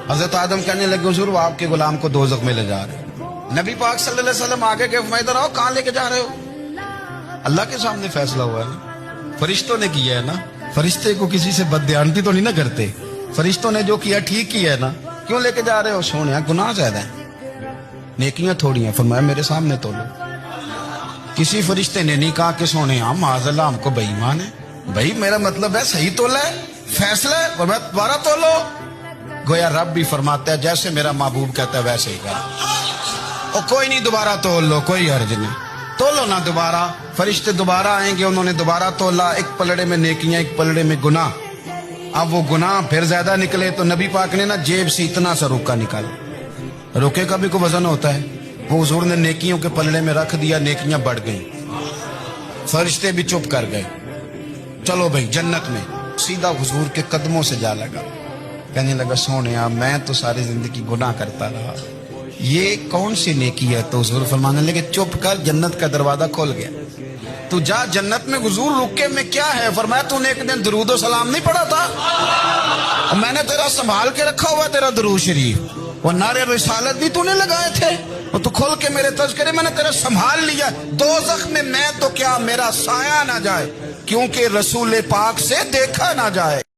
حضرت آدم کہنے لگے حضور وہ آپ کے غلام کو دوزخ میں لے جا رہے ہیں۔ نبی پاک صلی اللہ علیہ وسلم آگے گئے، فرمایا ادھر آؤ، کہاں لے کے جا رہے ہو؟ اللہ کے سامنے فیصلہ ہوا ہے نا، فرشتوں نے کیا ہے نا، فرشتے کو کسی سے بددیانتی تو نہیں نہ کرتے، فرشتوں نے جو کیا ٹھیک کیا ہے نا، کیوں لے کے جا رہے ہو؟ سونے گناہ زیادہ ہیں، نیکیاں تھوڑی ہیں، فرمایا میرے سامنے تولو۔ کسی فرشتے نے نہیں کہا کہ سونے معاذ اللہ ہم کو بے ایمان ہے، بھائی میرا مطلب ہے صحیح تولا ہے، فیصلہ ہے، فرمایا دوبارہ تولو۔ گویا رب بھی فرماتا ہے جیسے میرا محبوب کہتا ہے ویسے ہی کر، اور کوئی نہیں دوبارہ تول لو، کوئی حرج نہیں، تولو نہ دوبارہ۔ فرشتے دوبارہ آئیں گے، انہوں نے دوبارہ تولا، ایک پلڑے میں نیکیاں ایک پلڑے میں گناہ۔ اب وہ گناہ پھر زیادہ نکلے تو نبی پاک نے نا جیب سے اتنا سا روکا نکالا، روکے کا بھی کوئی وزن ہوتا ہے، وہ حضور نے نیکیوں کے پلڑے میں رکھ دیا، نیکیاں بڑھ گئیں، فرشتے بھی چپ کر گئے۔ چلو بھائی جنت میں، سیدھا حضور کے قدموں سے جا لگا، کہنے لگا سونیا میں تو ساری زندگی گناہ کرتا رہا، یہ کون سی نیکی ہے؟ تو حضور فرمانے لگے چپ کر، جنت کا دروازہ کھول گیا، تو جا جنت میں۔ حضور رکے میں کیا ہے؟ فرمایا تو نے ایک دن درود و سلام نہیں پڑھا تھا، اور میں نے تیرا سنبھال کے رکھا ہوا تیرا درود شریف، وہ نعرے رسالت بھی تو نے لگائے تھے، اور تو کھول کے میرے تذکرے میں نے تیرا سنبھال لیا، دوزخ میں میں تو کیا میرا سایہ نہ جائے، کیونکہ رسول پاک سے دیکھا نہ جائے۔